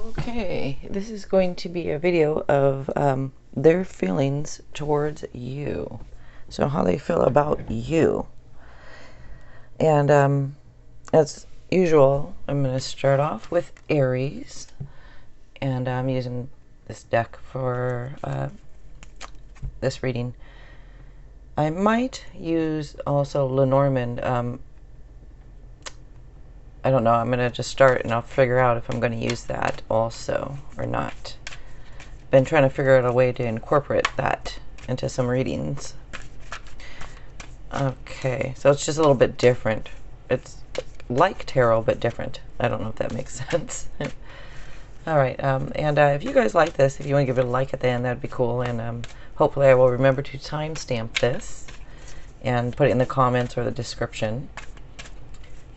Okay, this is going to be a video of their feelings towards you. So how they feel about you. And as usual, I'm going to start off with Aries. And I'm using this deck for this reading. I might use also Lenormand. I don't know. I'm going to just start and I'll figure out if I'm going to use that also or not. Been trying to figure out a way to incorporate that into some readings. Okay, so it's just a little bit different. It's like tarot, but different. I don't know if that makes sense. All right, and if you guys like this, if you want to give it a like at the end, that'd be cool. And hopefully I will remember to timestamp this and put it in the comments or the description.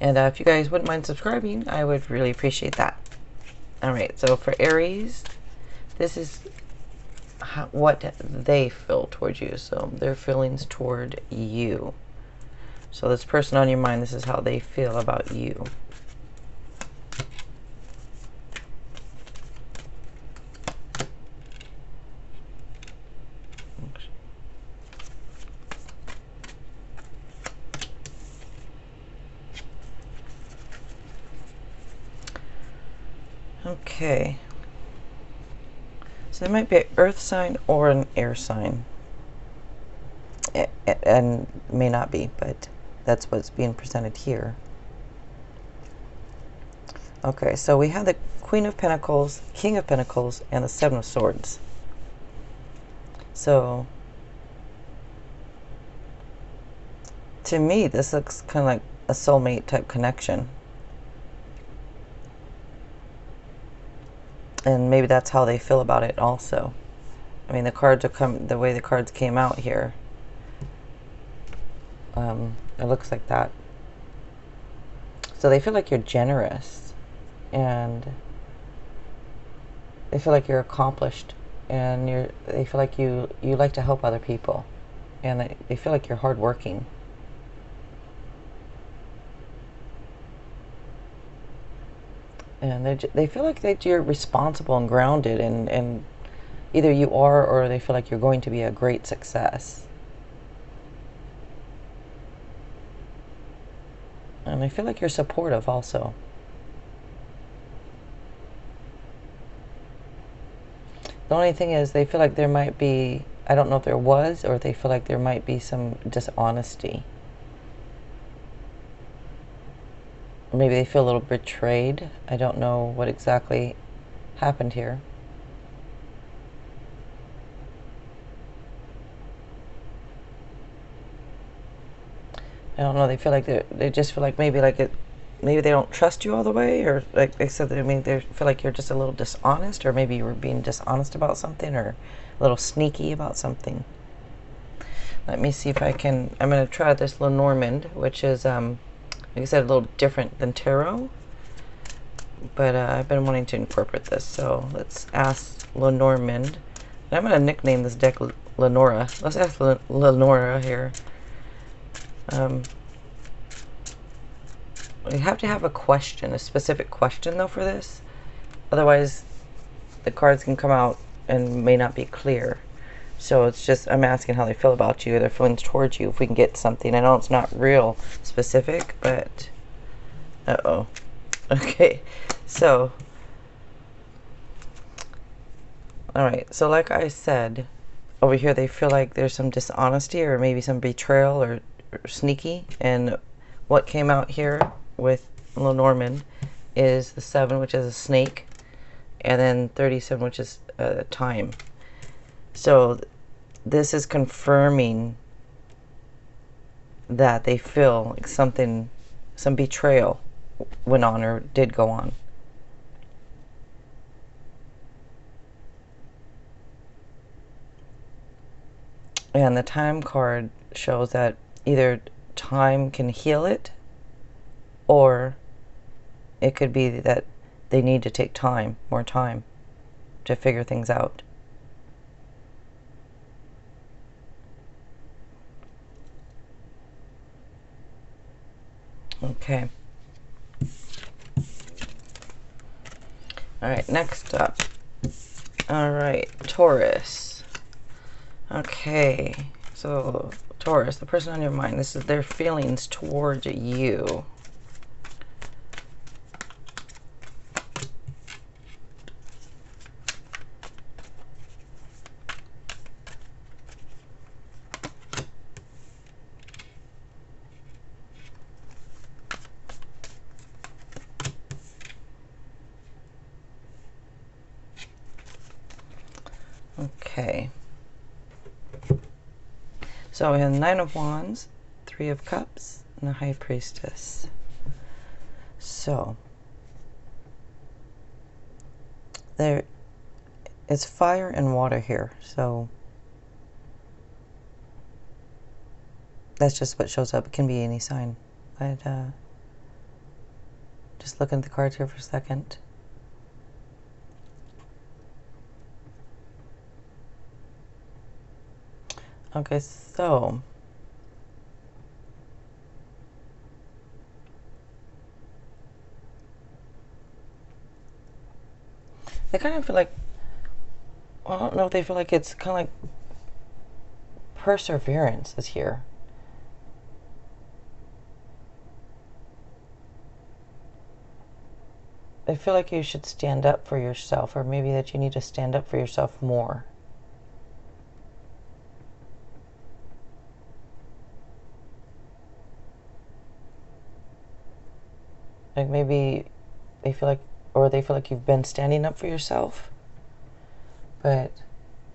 And if you guys wouldn't mind subscribing, I would really appreciate that. All right, so for Aries, this is what they feel towards you. So their feelings toward you. So this person on your mind, this is how they feel about you. Okay. So there might be an earth sign or an air sign. And may not be, but that's what's being presented here. Okay, so we have the Queen of Pentacles, King of Pentacles, and the Seven of Swords. So, to me, this looks kind of like a soulmate type connection. And maybe that's how they feel about it also. I mean, the cards are the way the cards came out here. It looks like that. So they feel like you're generous. And they feel like you're accomplished. And they feel like you like to help other people. And they feel like you're hardworking. And they feel like that you're responsible and grounded, and either you are or they feel like you're going to be a great success. And I feel like you're supportive also. The only thing is they feel like there might be, I don't know if there was, or they feel like there might be some dishonesty. Maybe they feel a little betrayed. I don't know what exactly happened here. I don't know. They feel like they just feel like maybe maybe they don't trust you all the way, or like they said, I mean, they feel like you're just a little dishonest, or maybe you were being dishonest about something, or a little sneaky about something. Let me see if I can. I'm going to try this Lenormand, which is like I said, a little different than tarot, but I've been wanting to incorporate this. So let's ask Lenormand. And I'm going to nickname this deck Lenora. Let's ask Lenora here. We have to have a question, a specific question though for this. Otherwise, the cards can come out and may not be clear. So it's just, I'm asking how they feel about you, their feelings towards you, if we can get something. I know it's not real specific, but... Uh-oh. Okay, so... Alright, so like I said, over here they feel like there's some dishonesty or maybe some betrayal or sneaky. And what came out here with Lenormand is the 7, which is a snake, and then 37, which is time. So this is confirming that they feel like something, some betrayal went on or did go on. And the time card shows that either time can heal it, or it could be that they need to take time, more time, to figure things out. Okay. All right, next up. All right, Taurus. Okay, so Taurus, the person on your mind, this is their feelings towards you. Okay. So we have Nine of Wands, Three of Cups, and the High Priestess. So there, it's fire and water here. So that's just what shows up. It can be any sign. But just looking at the cards here for a second. Okay, so they kind of feel like, well, I don't know if they feel like it's kind of like perseverance is here. They feel like you should stand up for yourself, or maybe that you need to stand up for yourself more. Like maybe they feel like, or they feel like you've been standing up for yourself, but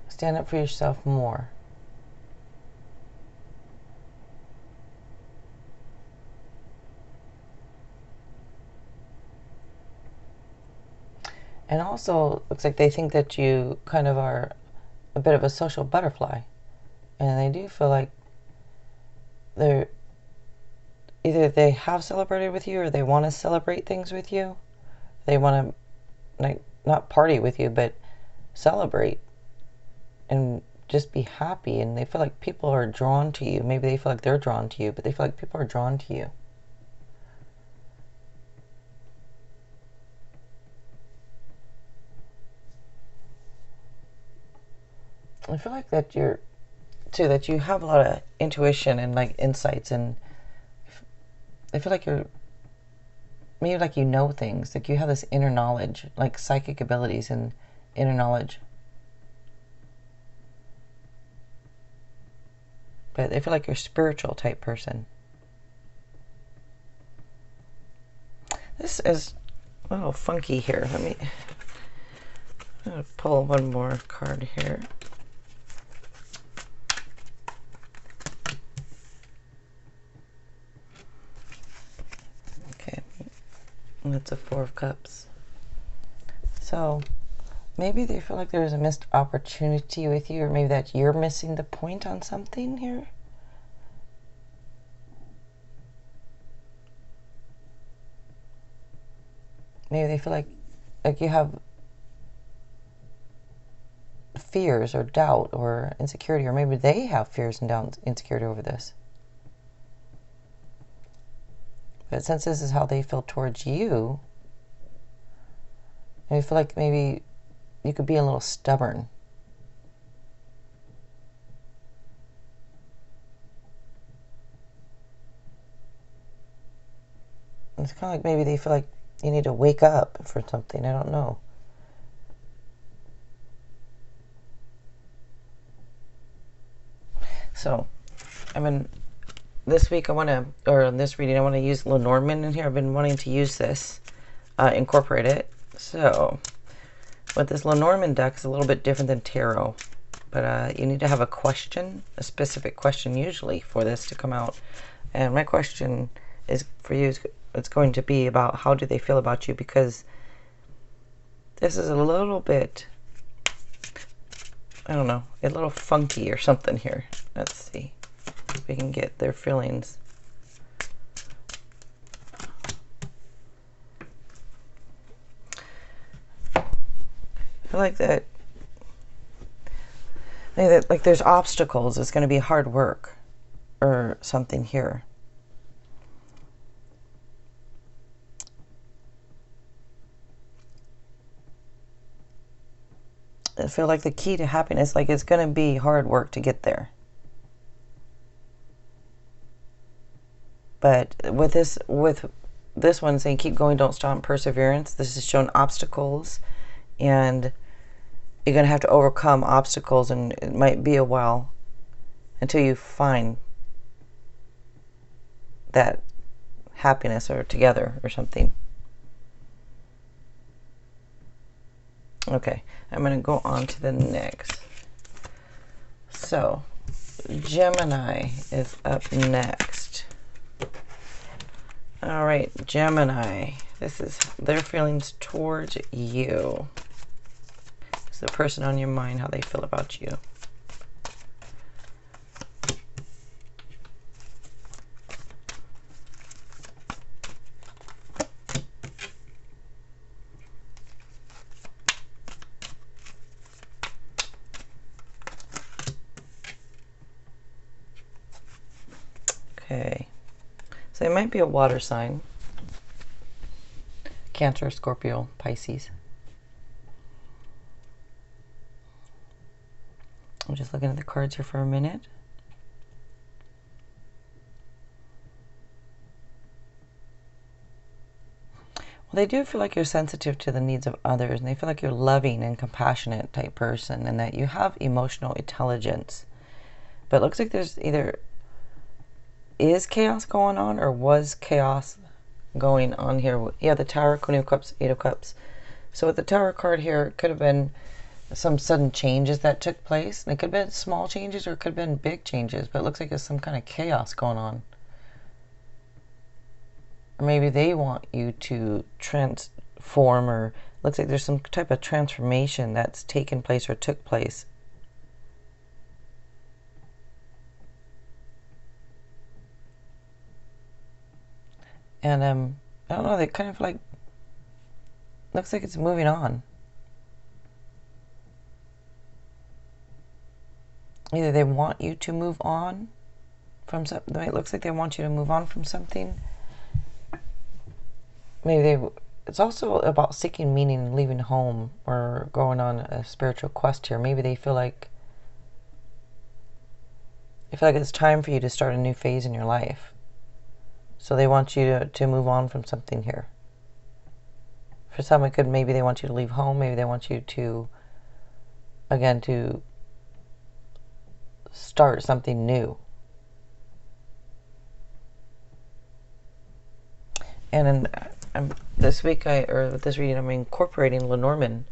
stand up for yourself more. And also, looks like they think that you kind of are a bit of a social butterfly. And they do feel like they're, either they have celebrated with you or they want to celebrate things with you. They want to, like, not party with you, but celebrate and just be happy. And they feel like people are drawn to you. Maybe they feel like they're drawn to you, but they feel like people are drawn to you. I feel like that you're, too, that you have a lot of intuition and like insights, and I feel like you're, maybe like you know things, like you have this inner knowledge, like psychic abilities and inner knowledge. But I feel like you're a spiritual type person. This is a little funky here. I'm gonna pull one more card here. Okay, that's a Four of Cups. So maybe they feel like there's a missed opportunity with you, or maybe that you're missing the point on something here. Maybe they feel like you have fears or doubt or insecurity, or maybe they have fears and doubt and insecurity over this. But since this is how they feel towards you, I feel like maybe you could be a little stubborn. It's kind of like maybe they feel like you need to wake up for something. I don't know. So, this week I want to, or in this reading, I want to use Lenormand in here. I've been wanting to use this, incorporate it. So, with this Lenormand deck, it's a little bit different than tarot. But you need to have a question, a specific question usually for this to come out. And my question is for you, it's going to be about how do they feel about you, because this is a little bit, I don't know, a little funky or something here. Let's see if we can get their feelings. I feel like that, maybe that, like there's obstacles. It's going to be hard work or something here. I feel like the key to happiness, like it's going to be hard work to get there. But with this one saying keep going, don't stop, perseverance, this is showing obstacles, and you're going to have to overcome obstacles, and it might be a while until you find that happiness or together or something. Okay, I'm going to go on to the next. So, Gemini is up next. All right, Gemini. This is their feelings towards you. It's the person on your mind, how they feel about you. Okay. So it might be a water sign. Cancer, Scorpio, Pisces. I'm just looking at the cards here for a minute. Well, they do feel like you're sensitive to the needs of others, and they feel like you're loving and compassionate type person, and that you have emotional intelligence. But it looks like there's either is chaos going on or was chaos going on here. Yeah, the Tower, Queen of Cups, Eight of Cups. So with the Tower card here, it could have been some sudden changes that took place. And it could have been small changes or it could have been big changes. But it looks like there's some kind of chaos going on. Or maybe they want you to transform, or looks like there's some type of transformation that's taken place or took place. And I don't know, they kind of like, looks like it's moving on. Either they want you to move on from something, it looks like they want you to move on from something. Maybe it's also about seeking meaning and leaving home or going on a spiritual quest here. Maybe they feel like it's time for you to start a new phase in your life. So they want you to move on from something here. For some, it could, maybe they want you to leave home. Maybe they want you to, again, to start something new. And this week, with this reading, I'm incorporating Lenormand,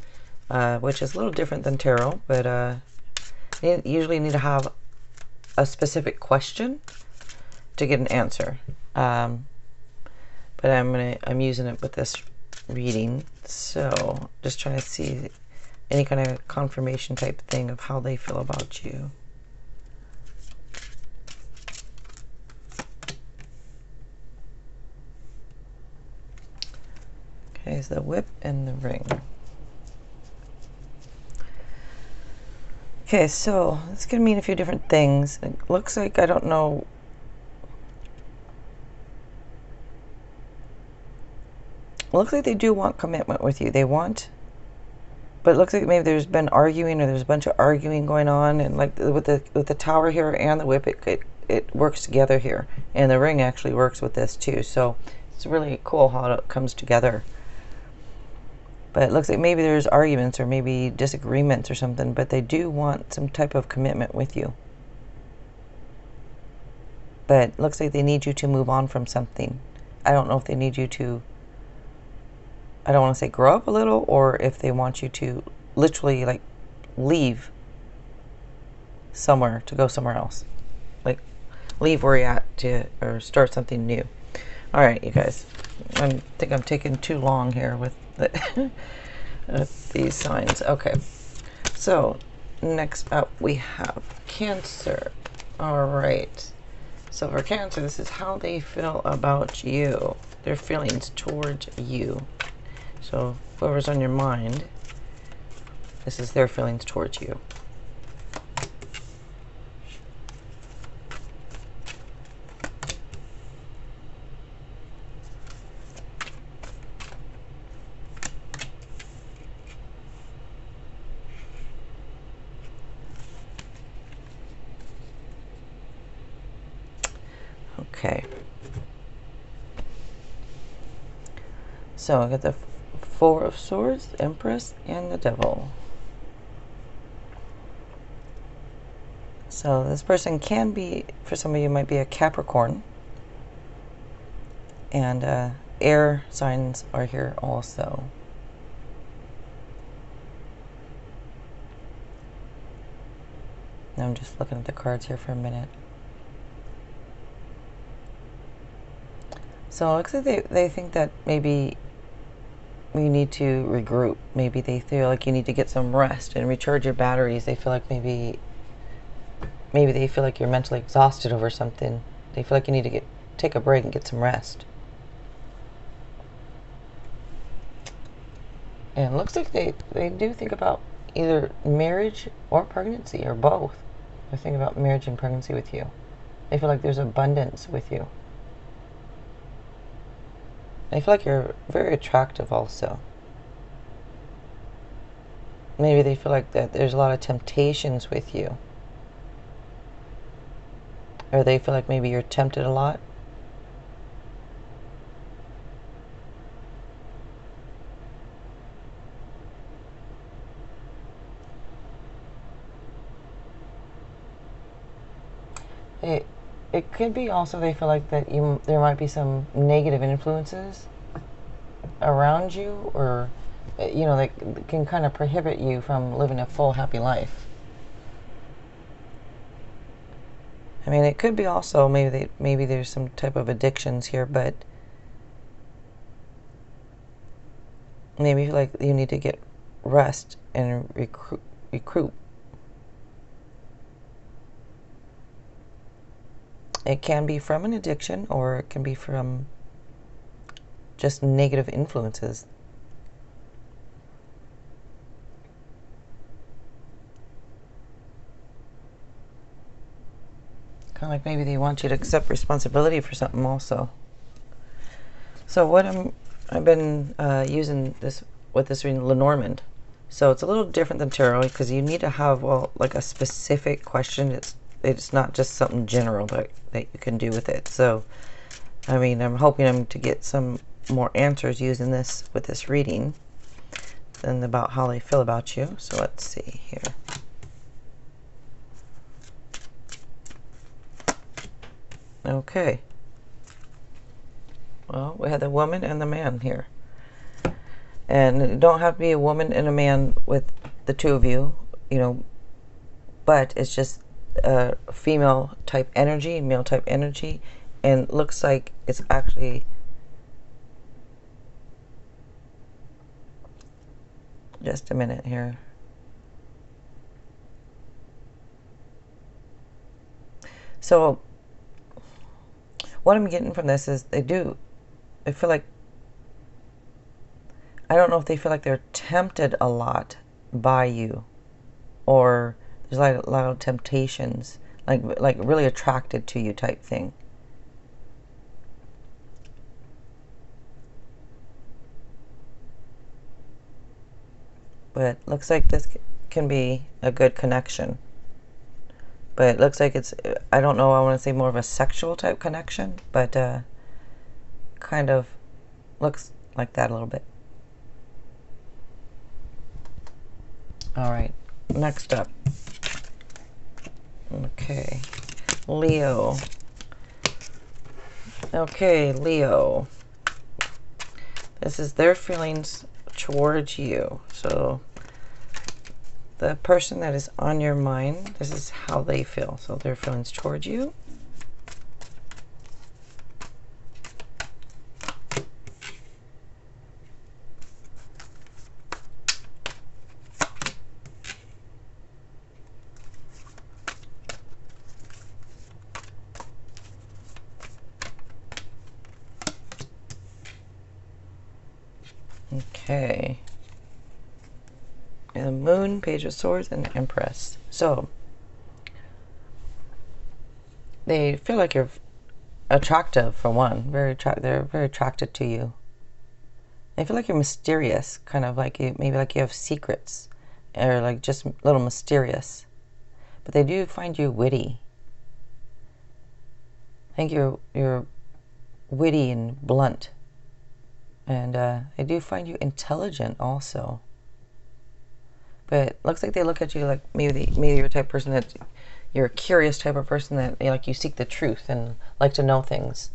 which is a little different than tarot, but you usually need to have a specific question to get an answer. But I'm using it with this reading, so just trying to see any kind of confirmation type thing of how they feel about you. Okay, so the whip and the ring. Okay, so it's going to mean a few different things. It looks like, I don't know, it looks like they do want commitment with you. They want, but it looks like maybe there's been arguing, or there's a bunch of arguing going on, and like with the Tower here and the whip, it works together here, and the ring actually works with this too. So it's really cool how it comes together. But it looks like maybe there's arguments or maybe disagreements or something, but they do want some type of commitment with you. But it looks like they need you to move on from something. I don't know if they need you to, I don't want to say grow up a little, or if they want you to literally like leave somewhere to go somewhere else. Like leave where you're at or start something new. All right, you guys. I think I'm taking too long here with these signs. Okay, so next up we have Cancer. All right, so for Cancer, this is how they feel about you, their feelings towards you. So whoever's on your mind, this is their feelings towards you. So I got the Four of Swords, Empress, and the Devil. So this person can be, for some of you, might be a Capricorn. And air signs are here also. Now I'm just looking at the cards here for a minute. So it looks like they think that maybe you need to regroup. Maybe they feel like you need to get some rest and recharge your batteries. They feel like maybe they feel like you're mentally exhausted over something. They feel like you need to take a break and get some rest. And it looks like they do think about either marriage or pregnancy or both. They're thinking about marriage and pregnancy with you. They feel like there's abundance with you. They feel like you're very attractive also. Maybe they feel like that there's a lot of temptations with you. Or they feel like maybe you're tempted a lot. It could be also they feel like that there might be some negative influences around you, or that can kind of prohibit you from living a full happy life. I mean, it could be also maybe there's some type of addictions here, but maybe you feel like you need to get rest and recruit. It can be from an addiction, or it can be from just negative influences. Kind of like maybe they want you to accept responsibility for something also. So what I've been using this with this reading, Lenormand. So it's a little different than tarot because you need to have like a specific question. It's not just something general that you can do with it. So, I mean, I'm hoping to get some more answers using this with this reading than about how they feel about you. So let's see here. Okay. Well, we have the woman and the man here. And it don't have to be a woman and a man with the two of you, but it's just a female type energy, male type energy, and looks like it's actually just a minute here. So what I'm getting from this is I feel like, I don't know if they feel like they're tempted a lot by you, or there's like a lot of temptations, like really attracted to you type thing. But looks like this can be a good connection. But it looks like it's, I don't know, I want to say more of a sexual type connection, but kind of looks like that a little bit. All right, next up. Okay, Leo. Okay, Leo. This is their feelings towards you. So the person that is on your mind, this is how they feel. So their feelings towards you. Okay. And the Moon, Page of Swords, and the Empress. So they feel like you're attractive, for one. They're very attracted to you. They feel like you're mysterious, kind of like maybe like you have secrets, or like just a little mysterious. But they do find you witty. I think you're witty and blunt. And I do find you intelligent also. But it looks like they look at you like maybe you're the type of person that you're a curious type of person that like you seek the truth and like to know things.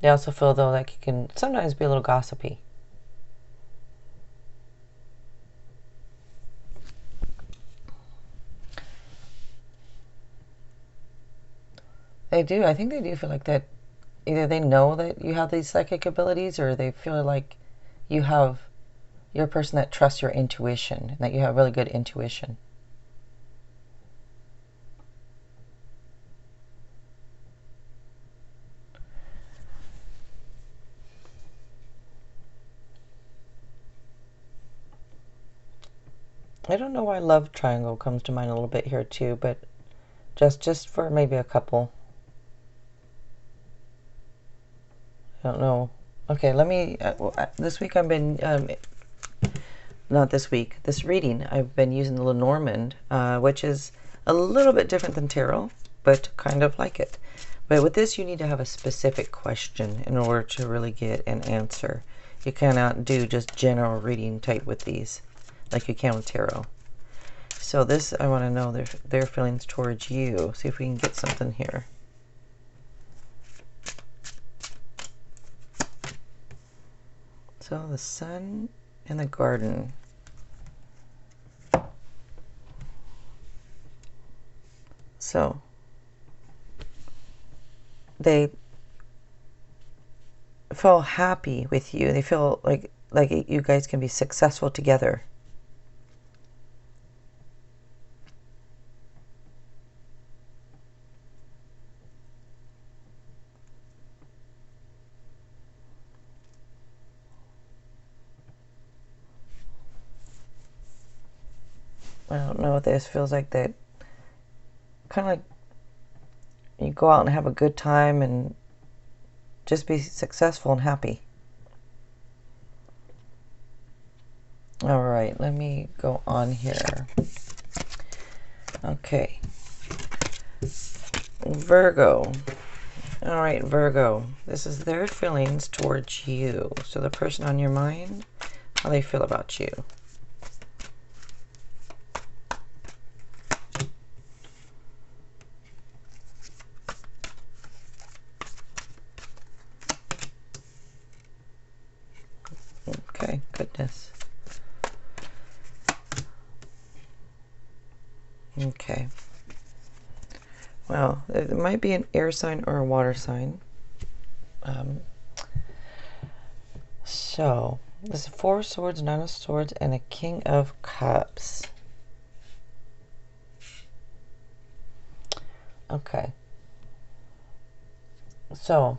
They also feel though like you can sometimes be a little gossipy. They do. I think they do feel like that. Either they know that you have these psychic abilities, or they feel like you're a person that trusts your intuition, and that you have really good intuition. I don't know why love triangle comes to mind a little bit here too, but just for maybe a couple. I don't know. Okay, let me. This week I've been not this week. This reading I've been using the Lenormand, which is a little bit different than tarot, but kind of like it. But with this, you need to have a specific question in order to really get an answer. You cannot do just general reading type with these, like you can with tarot. So this, I want to know their feelings towards you. See if we can get something here. So the Sun and the Garden. So they feel happy with you. They feel like you guys can be successful together. I don't know what this feels like. That kind of like you go out and have a good time and just be successful and happy. All right, let me go on here. Okay. Virgo. All right, Virgo. This is their feelings towards you. So the person on your mind, how they feel about you. Okay, goodness. Okay. Well, it might be an air sign or a water sign. So, this is 4 of Swords, 9 of Swords, and a King of Cups. Okay. So,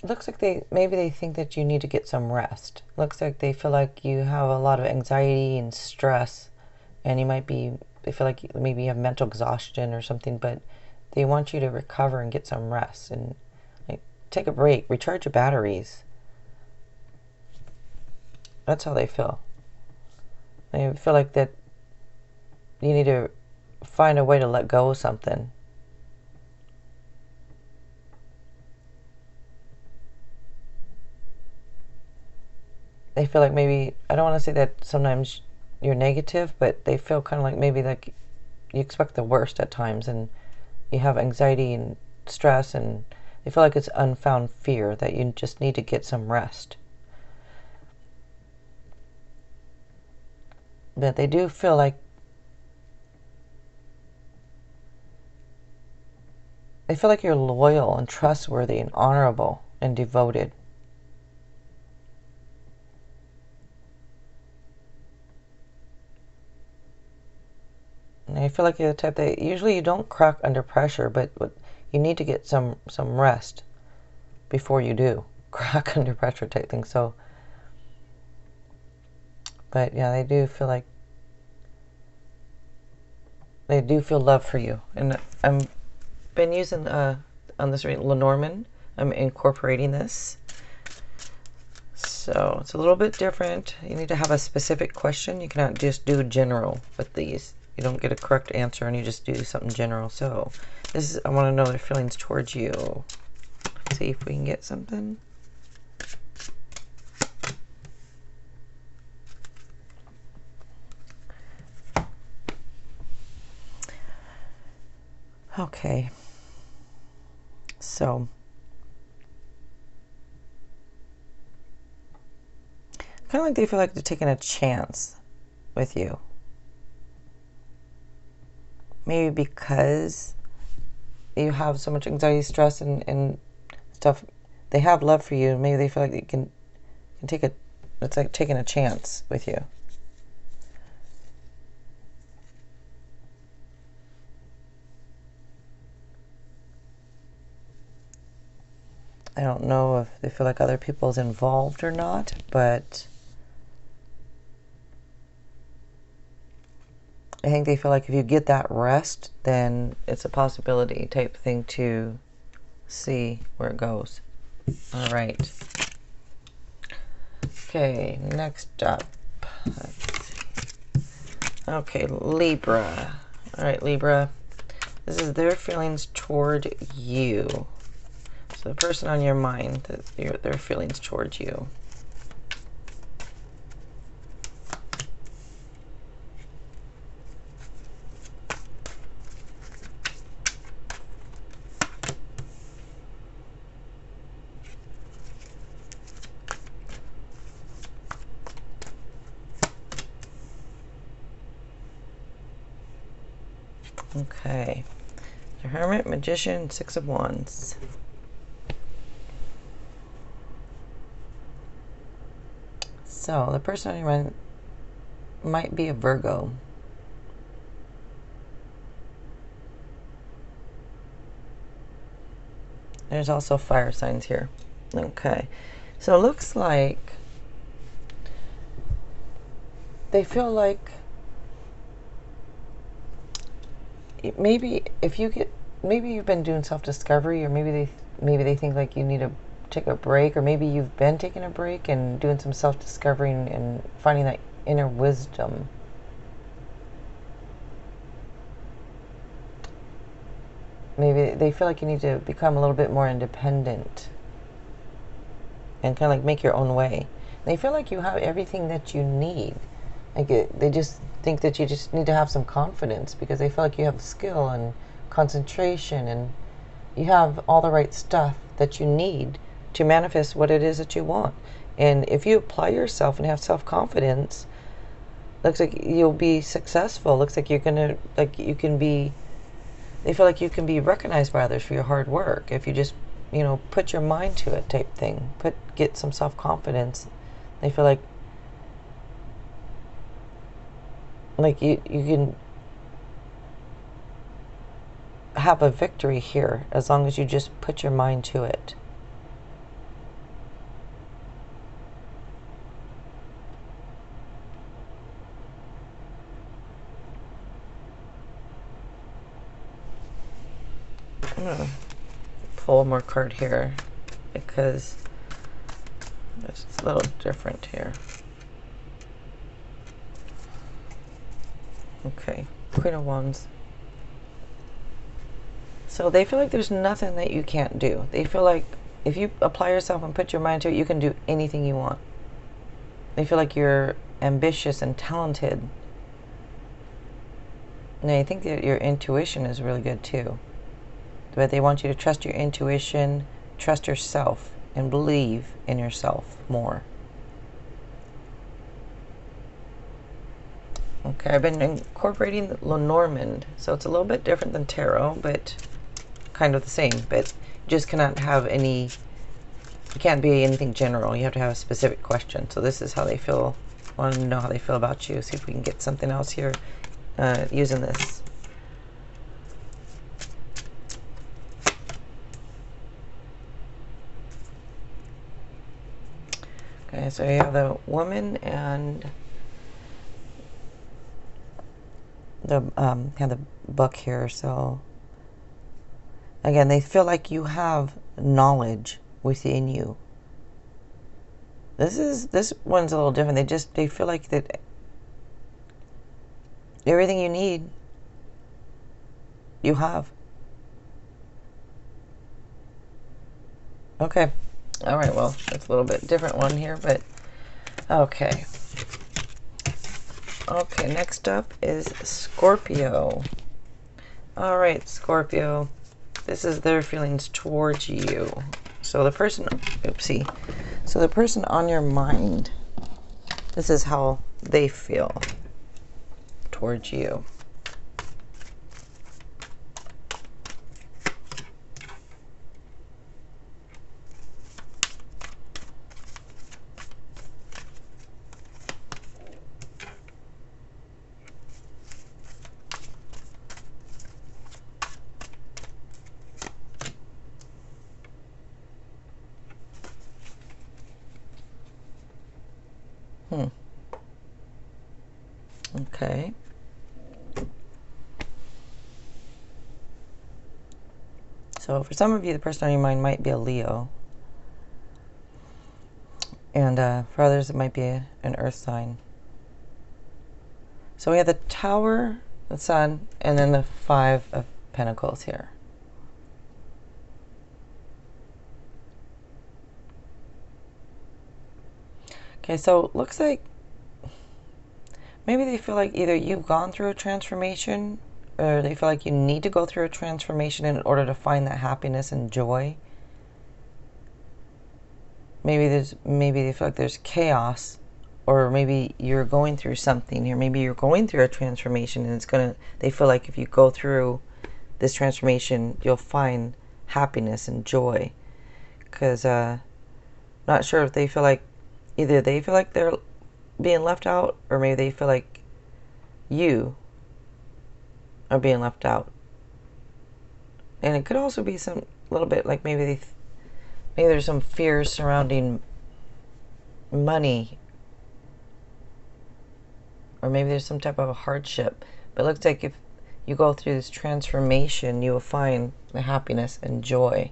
looks like maybe they think that you need to get some rest. Looks like they feel like you have a lot of anxiety and stress, and they feel like maybe you have mental exhaustion or something, but they want you to recover and get some rest and like take a break, recharge your batteries. That's how they feel. They feel like that you need to find a way to let go of something. They feel like maybe, I don't want to say that sometimes you're negative, but they feel kind of like maybe like you expect the worst at times, and you have anxiety and stress, and they feel like it's unfound fear, that you just need to get some rest. But they do feel like you're loyal and trustworthy and honorable and devoted. And I feel like you're the type that usually you don't crack under pressure, but you need to get some rest before you do crack under pressure type thing. So, but yeah, they do feel like they do feel love for you. And I'm been using on this Lenormand. I'm incorporating this. So it's a little bit different. You need to have a specific question. You cannot just do general with these. You don't get a correct answer and you just do something general. So this is, I want to know their feelings towards you. Let's see if we can get something. Okay. So, kind of like they feel like they're taking a chance with you. Maybe because you have so much anxiety, stress, and stuff. They have love for you. Maybe they feel like they can take a, it's like taking a chance with you. I don't know if they feel like other people's involved or not, but I think they feel like if you get that rest, then it's a possibility type thing to see where it goes. All right. Okay, next up. Let's see. Okay, Libra. All right, Libra. This is their feelings toward you. So the person on your mind, their feelings towards you. Okay. The Hermit, Magician, Six of Wands. So the person on your mind might be a Virgo. There's also fire signs here. Okay. So it looks like they feel like maybe if you get, maybe you've been doing self-discovery, or maybe they think like you need to take a break, or maybe you've been taking a break and doing some self-discovery and finding that inner wisdom. Maybe they feel like you need to become a little bit more independent and kind of like make your own way. They feel like you have everything that you need. Like they just think that you just need to have some confidence, because they feel like you have skill and concentration, and you have all the right stuff that you need to manifest what it is that you want. And if you apply yourself and have self-confidence, looks like you'll be successful. Looks like you're gonna, like you can be, they feel like you can be recognized by others for your hard work if you just, you know, put your mind to it type thing. Get some self-confidence. They feel like you can have a victory here as long as you just put your mind to it. I'm going to pull one more card here because it's a little different here. Okay, Queen of Wands. So they feel like there's nothing that you can't do. They feel like if you apply yourself and put your mind to it, you can do anything you want. They feel like you're ambitious and talented. And I think that your intuition is really good too. But they want you to trust your intuition, trust yourself, and believe in yourself more. Okay, I've been incorporating Lenormand, so it's a little bit different than tarot, but kind of the same. But you just cannot have any, it can't be anything general. You have to have a specific question. So this is how they feel. I want to know how they feel about you. See if we can get something else here using this. Okay, so you have the woman and the have the book here. So again, they feel like you have knowledge within you. This one's a little different. They feel like that everything you need you have. Okay. All right, well, it's a little bit different one here, but okay. Okay, next up is Scorpio. All right, Scorpio. This is their feelings towards you. So the person, oopsie. So the person on your mind, this is how they feel towards you. Okay. So for some of you, the person on your mind might be a Leo. And for others, it might be an earth sign. So we have the Tower, the Sun, and then the Five of Pentacles here. Okay, so it looks like maybe they feel like either you've gone through a transformation or they feel like you need to go through a transformation in order to find that happiness and joy. Maybe they feel like there's chaos, or maybe you're going through something here. Maybe you're going through a transformation and they feel like if you go through this transformation, you'll find happiness and joy. Because not sure if they feel like either they feel like they're being left out, or maybe they feel like you are being left out. And it could also be some little bit like maybe there's some fears surrounding money, or maybe there's some type of a hardship. But it looks like if you go through this transformation, you will find the happiness and joy.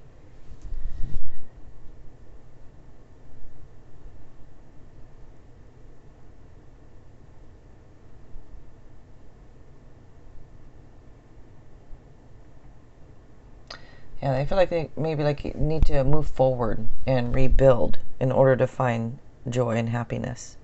Yeah, they feel like they maybe like need to move forward and rebuild in order to find joy and happiness.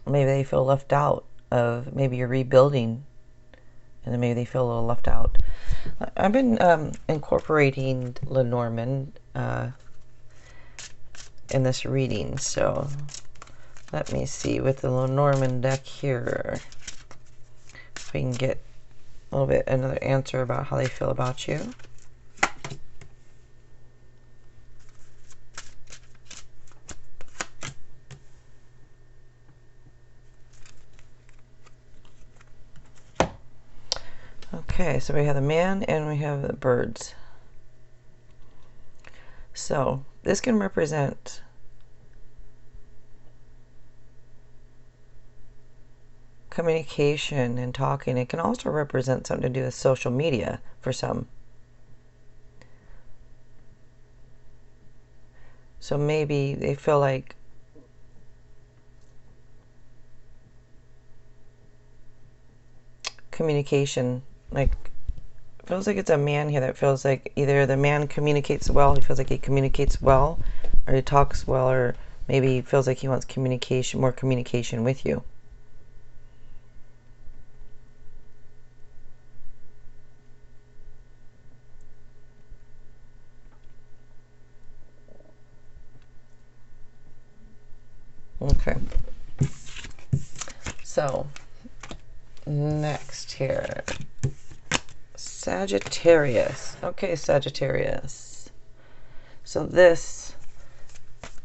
Maybe they feel left out of, maybe you're rebuilding, and then maybe they feel a little left out. I've been incorporating Lenormand in this reading, so let me see with the Lenormand deck here if we can get a little bit another answer about how they feel about you. Okay, so we have the man and we have the birds. So this can represent communication and talking. It can also represent something to do with social media for some. So maybe they feel like communication, like, feels like it's a man here that feels like either the man communicates well, he feels like he communicates well, or he talks well, or maybe he feels like he wants communication, more communication with you. Okay. So, next here. Sagittarius. Okay, Sagittarius. So this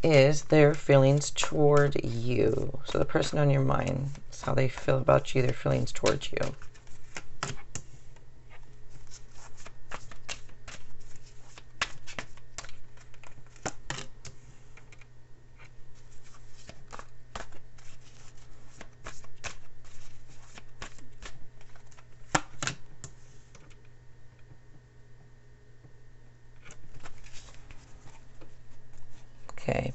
is their feelings toward you. So the person on your mind is how they feel about you, their feelings towards you. Okay.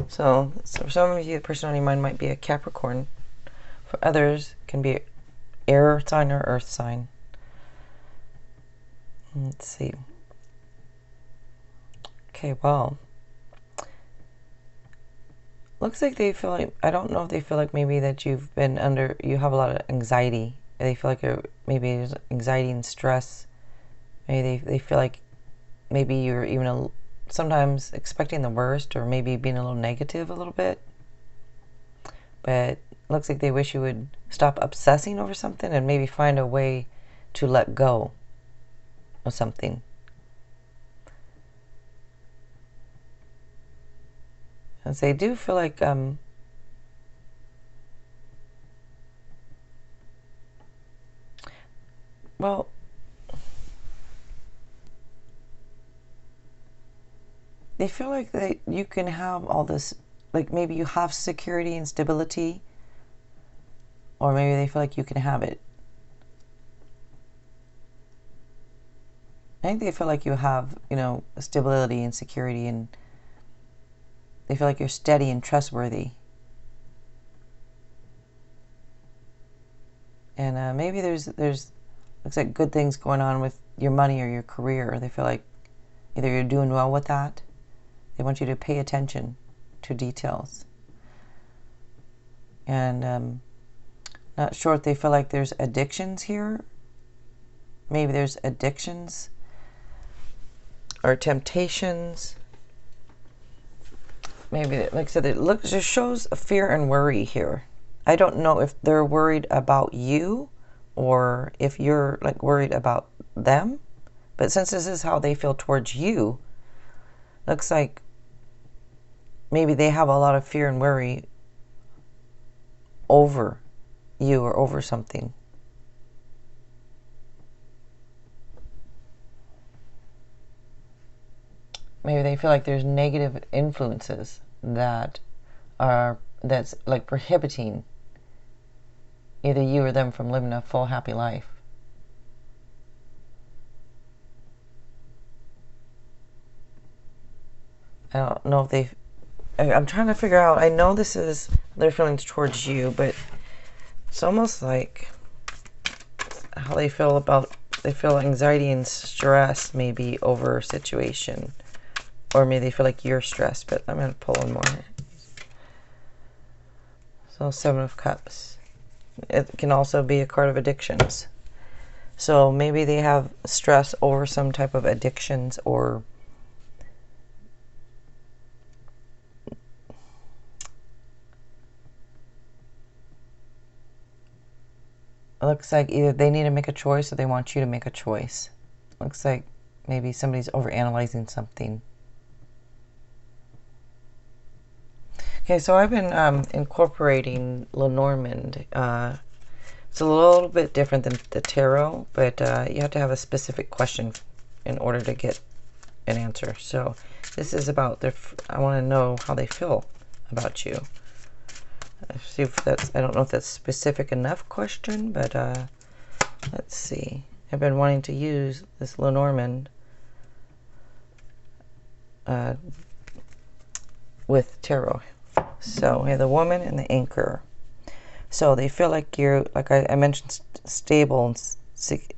So for some of you, the person on your mind might be a Capricorn. For others, it can be air sign or earth sign. Let's see. Okay, well, Looks like they feel like, I don't know if they feel like maybe that you have a lot of anxiety. They feel like maybe there's anxiety and stress. Maybe they feel like maybe you're even sometimes expecting the worst, or maybe being a little negative a little bit. But looks like they wish you would stop obsessing over something and maybe find a way to let go of something. As they do feel like well, they feel like you can have all this, like maybe you have security and stability, or maybe they feel like you can have it. I think they feel like you have, stability and security, and they feel like you're steady and trustworthy. And maybe there's looks like good things going on with your money or your career. They feel like either you're doing well with that. They want you to pay attention to details. And not sure if they feel like there's addictions here. Maybe there's addictions or temptations. Maybe, like I said, it just shows fear and worry here. I don't know if they're worried about you or if you're like worried about them. But since this is how they feel towards you, looks like maybe they have a lot of fear and worry over you or over something. Maybe they feel like there's negative influences that's like prohibiting either you or them from living a full happy life. I don't know if I'm trying to figure out, I know this is their feelings towards you, but it's almost like how they feel anxiety and stress maybe over a situation. Or maybe they feel like you're stressed, but I'm going to pull one more. So 7 of Cups. It can also be a card of addictions. So maybe they have stress over some type of addictions, or it looks like either they need to make a choice or they want you to make a choice. Looks like maybe somebody's overanalyzing something. Okay, so I've been incorporating Lenormand. It's a little bit different than the tarot, but you have to have a specific question in order to get an answer. So this is about I want to know how they feel about you. See if I don't know if that's specific enough question, but let's see. I've been wanting to use this Lenormand with tarot. So we have the Woman and the Anchor. So they feel like you're, like I mentioned, stable and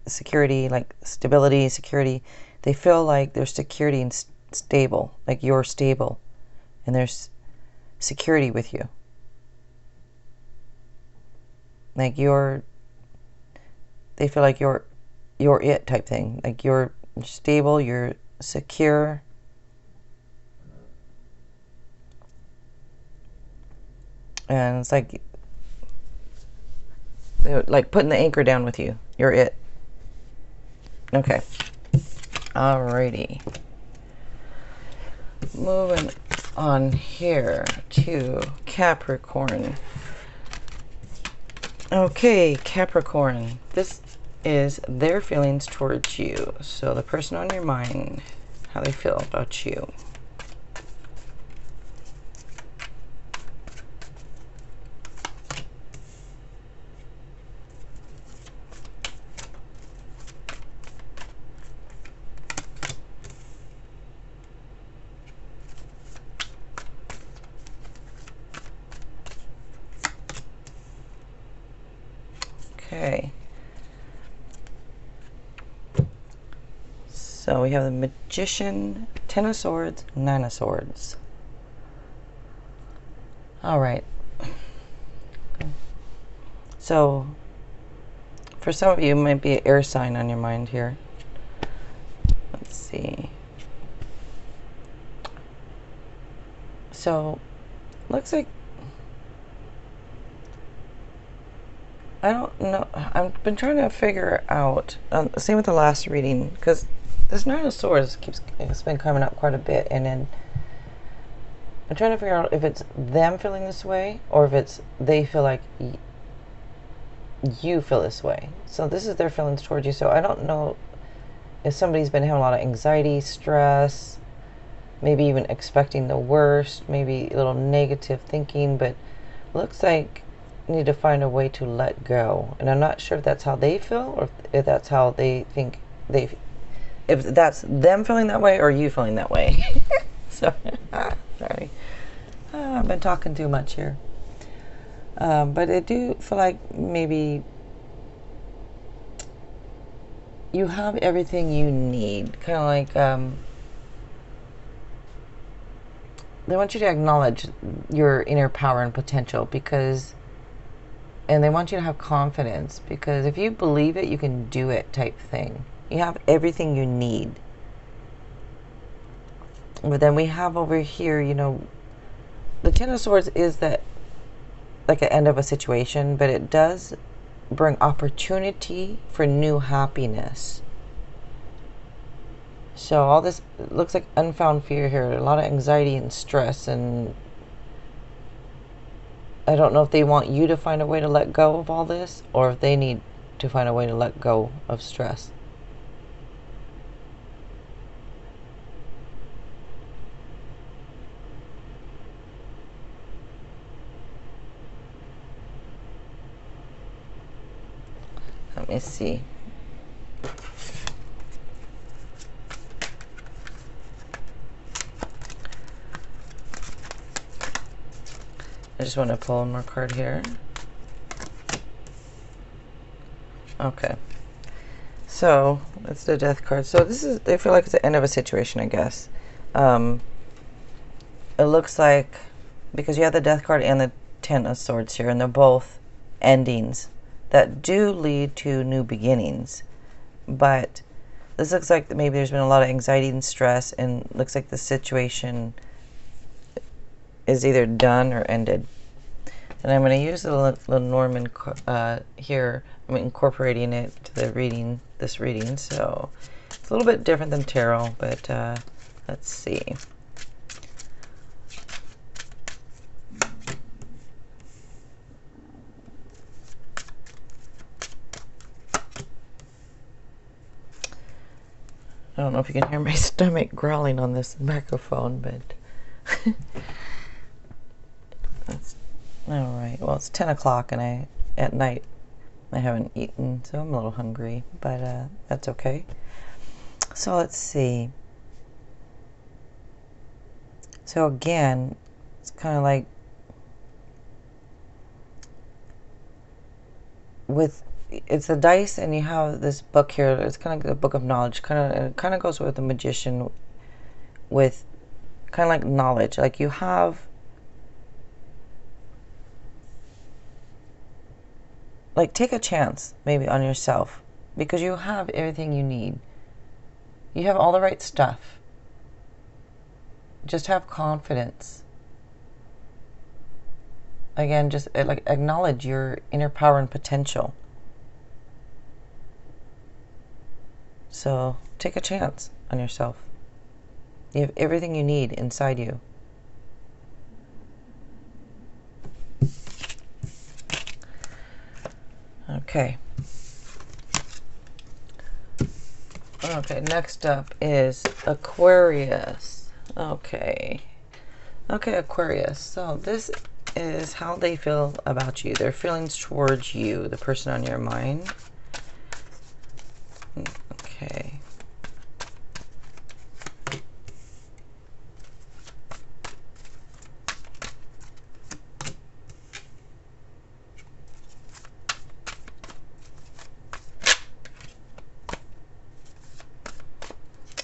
security, like stability, security. They feel like there's security and stable, like you're stable, and there's security with you. Like they feel like you're it type thing. Like you're stable, you're secure. And it's like they're like putting the anchor down with you. You're it. Okay. Alrighty. Moving on here to Capricorn. Okay, Capricorn. This is their feelings towards you. So the person on your mind, how they feel about you. Okay. So we have the Magician, 10 of Swords, 9 of Swords. All right. So, for some of you, it might be an air sign on your mind here. Let's see. So, looks like, I don't know, I've been trying to figure out, same with the last reading, because this Nine of Swords it's been coming up quite a bit, and then I'm trying to figure out if it's them feeling this way, or if it's they feel like you feel this way. So this is their feelings towards you. So I don't know if somebody's been having a lot of anxiety, stress, maybe even expecting the worst, maybe a little negative thinking, but looks like you need to find a way to let go. And I'm not sure if that's how they feel, or if that's how they think if that's them feeling that way or you feeling that way. So, sorry. I've been talking too much here. But I do feel like maybe you have everything you need. Kind of like they want you to acknowledge your inner power and potential, and they want you to have confidence, because if you believe it, you can do it type thing. You have everything you need. But then we have over here, you know, the Ten of Swords is that like an end of a situation, but it does bring opportunity for new happiness. So all this looks like unfound fear here, a lot of anxiety and stress, and I don't know if they want you to find a way to let go of all this, or if they need to find a way to let go of stress. Let me see. I just want to pull one more card here. Okay. So, it's the Death card. So this is, they feel like it's the end of a situation, I guess. It looks like, because you have the Death card and the Ten of Swords here, and they're both endings that do lead to new beginnings. But this looks like maybe there's been a lot of anxiety and stress, and looks like the situation is either done or ended. And I'm going to use the Lenormand here. I'm incorporating it to the reading, this reading. So it's a little bit different than tarot, but let's see. I don't know if you can hear my stomach growling on this microphone, but that's all right. Well, it's 10 o'clock and at night I haven't eaten, so I'm a little hungry, but that's okay. So let's see. So again, it's kind of like it's a dice, and you have this book here. It's kind of like the book of knowledge. It kind of goes with the Magician, with kind of like knowledge. Like you have, like, take a chance maybe on yourself, because you have everything you need. You have all the right stuff. Just have confidence. Again, just like acknowledge your inner power and potential. So take a chance on yourself. You have everything you need inside you. Okay. Okay, next up is Aquarius. Okay. Okay, Aquarius. So this is how they feel about you. Their feelings towards you, the person on your mind. Okay.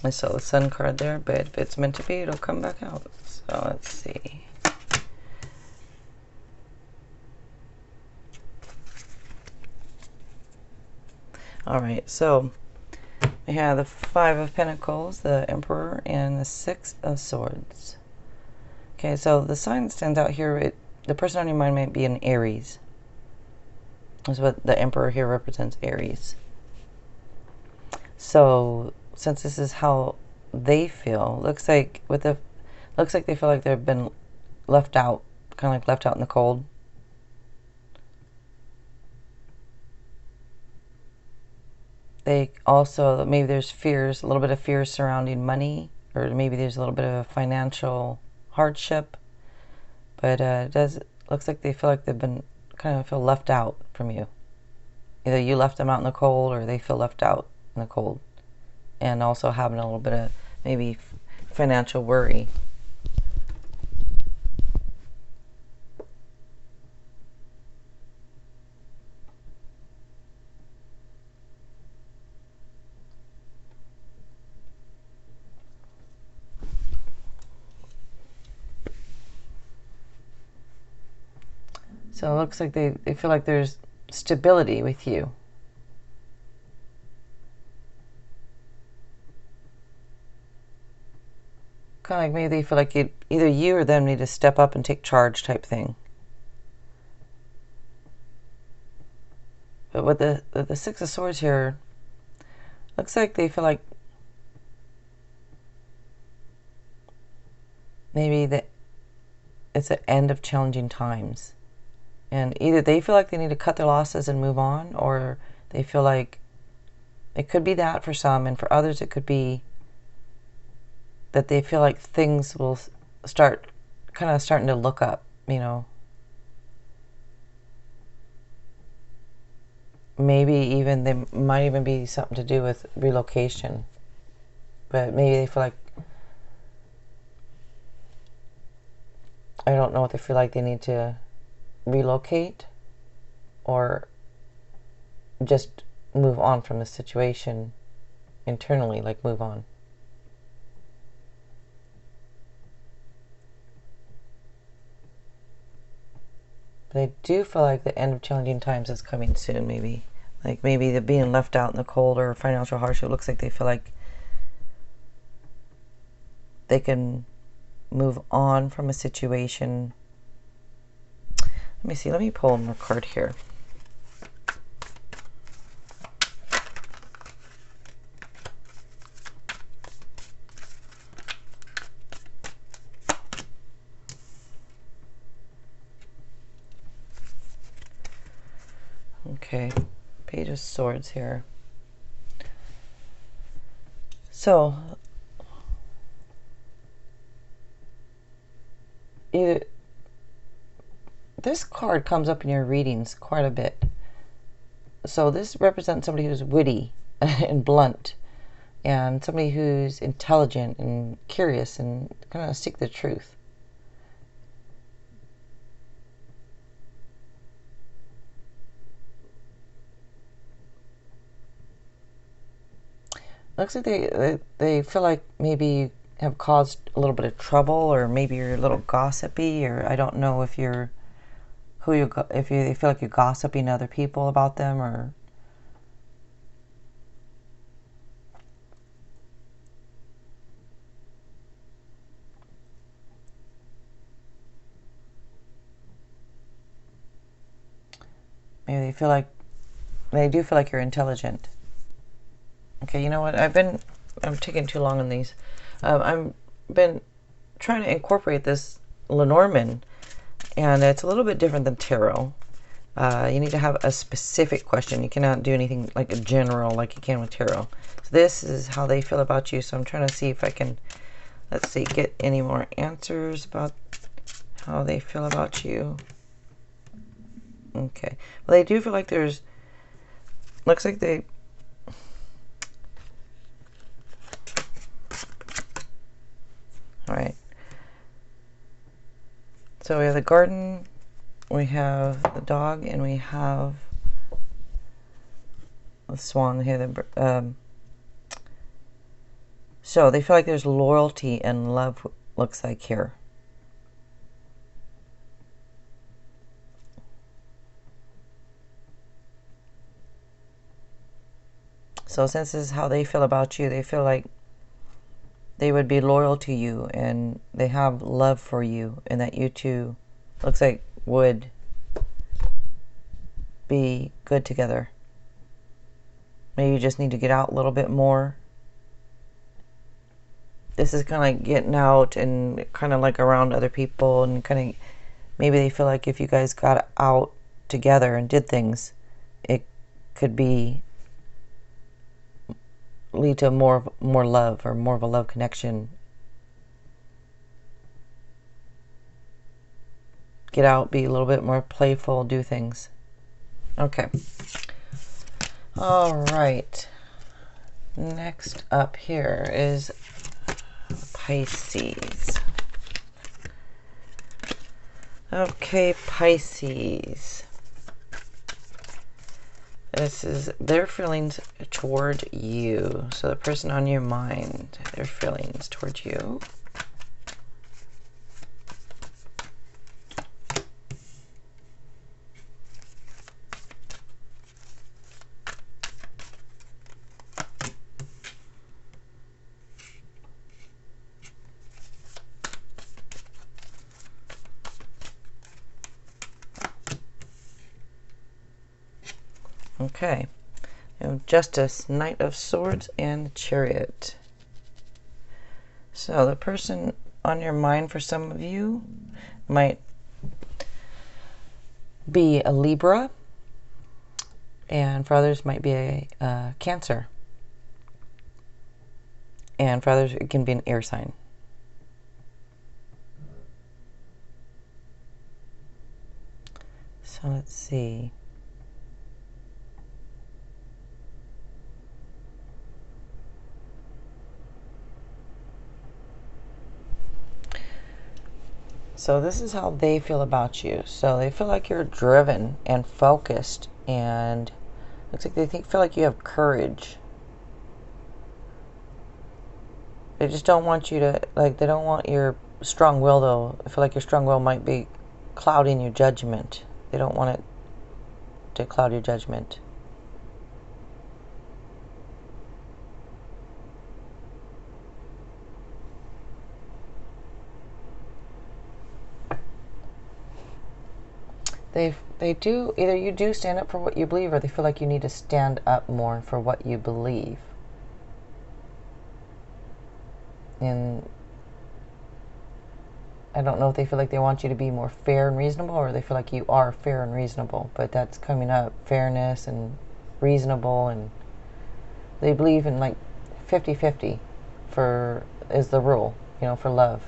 I saw the Sun card there, but if it's meant to be, it'll come back out. So let's see. Alright, so we have the Five of Pentacles, the Emperor, and the Six of Swords. Okay, so the sign that stands out here, the person on your mind might be an Aries. That's what the Emperor here represents, Aries. So, since this is how they feel, looks like they feel like they've been left out, kind of like left out in the cold. They also, maybe there's fears, a little bit of fears surrounding money, or maybe there's a little bit of financial hardship. But looks like they feel like they've been, kind of feel left out from you. Either you left them out in the cold, or they feel left out in the cold. And also having a little bit of maybe financial worry. So it looks like they feel like there's stability with you. Kind of like maybe they feel like either you or them need to step up and take charge type thing. But with the Six of Swords here, looks like they feel like maybe that it's an end of challenging times. And either they feel like they need to cut their losses and move on, or they feel like it could be that for some, and for others it could be that they feel like things will start kind of starting to look up, you know. Maybe even they might even be something to do with relocation. But maybe they feel like, I don't know what they feel like they need to relocate or just move on from the situation internally, like move on. But I do feel like the end of challenging times is coming soon, maybe. Like maybe the being left out in the cold or financial hardship looks like they feel like they can move on from a situation. Let me see. Let me pull one more card here. Okay, Page of Swords here. So, either this card comes up in your readings quite a bit. So this represents somebody who's witty and blunt, and somebody who's intelligent and curious and kind of seek the truth. Looks like they feel like maybe you have caused a little bit of trouble, or maybe you're a little gossipy, or I don't know if you're if you feel like you're gossiping to other people about them, or maybe they do feel like you're intelligent. Okay, you know what? I'm taking too long on these. I've been trying to incorporate this Lenormand, and it's a little bit different than tarot. You need to have a specific question. You cannot do anything like a general like you can with tarot. So this is how they feel about you. So I'm trying to see if I can, let's see, get any more answers about how they feel about you. Okay. Well, they do feel like there's, looks like they, all right. So we have the garden, we have the dog, and we have the swan here. So they feel like there's loyalty and love, looks like here. So since this is how they feel about you, they feel like they would be loyal to you and they have love for you, and that you two, looks like, would be good together. Maybe you just need to get out a little bit more. This is kind of like getting out and kind of like around other people, and kind of maybe they feel like if you guys got out together and did things, it could be lead to more love, or more of a love connection. Get out, be a little bit more playful, do things. Okay. All right. Next up here is Pisces. Okay, Pisces. This is their feelings toward you. So the person on your mind, their feelings toward you. Okay, Justice, Knight of Swords, and Chariot. So the person on your mind for some of you might be a Libra, and for others might be a Cancer, and for others it can be an air sign. So let's see. So this is how they feel about you. So they feel like you're driven and focused, and looks like they feel like you have courage. They just don't want you to, like, they don't want your strong will, though. I feel like your strong will might be clouding your judgment. They don't want it to cloud your judgment. They do, either you do stand up for what you believe, or they feel like you need to stand up more for what you believe. And I don't know if they feel like they want you to be more fair and reasonable, or they feel like you are fair and reasonable, but that's coming up, fairness and reasonable, and they believe in like 50-50 for, is the rule, you know, for love.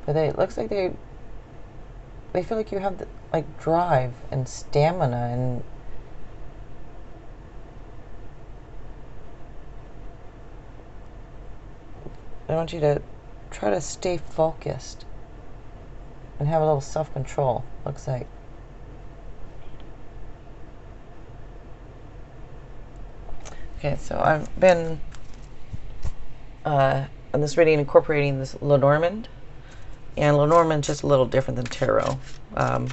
But it looks like they feel like you have the, like, drive and stamina, and I want you to try to stay focused and have a little self-control, looks like. Okay, so I've been on this reading incorporating this Lenormand. And Lenormand's just a little different than tarot. You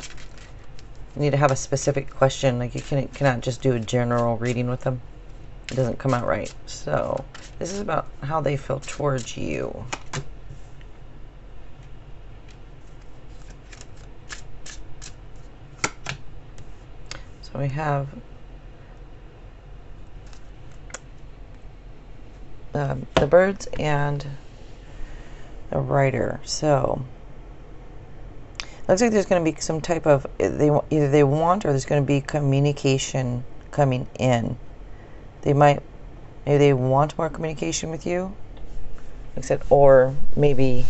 need to have a specific question. Like, you cannot just do a general reading with them. It doesn't come out right. So this is about how they feel towards you. So we have the birds and the writer. So looks like there's going to be some type of, either they want, or there's going to be communication coming in. Maybe they want more communication with you, except, or maybe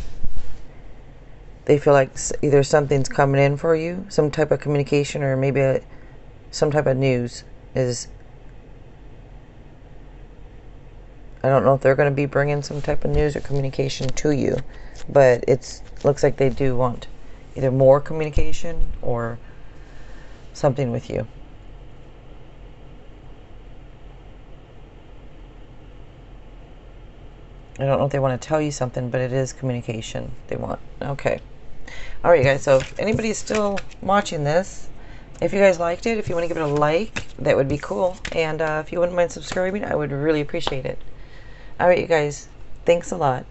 they feel like either something's coming in for you, some type of communication, or maybe some type of news is, I don't know if they're going to be bringing some type of news or communication to you, but looks like they do want either more communication or something with you. I don't know if they want to tell you something, but it is communication they want. Okay. All right, you guys. So if anybody's still watching this, if you guys liked it, if you want to give it a like, that would be cool. And if you wouldn't mind subscribing, I would really appreciate it. All right, you guys. Thanks a lot.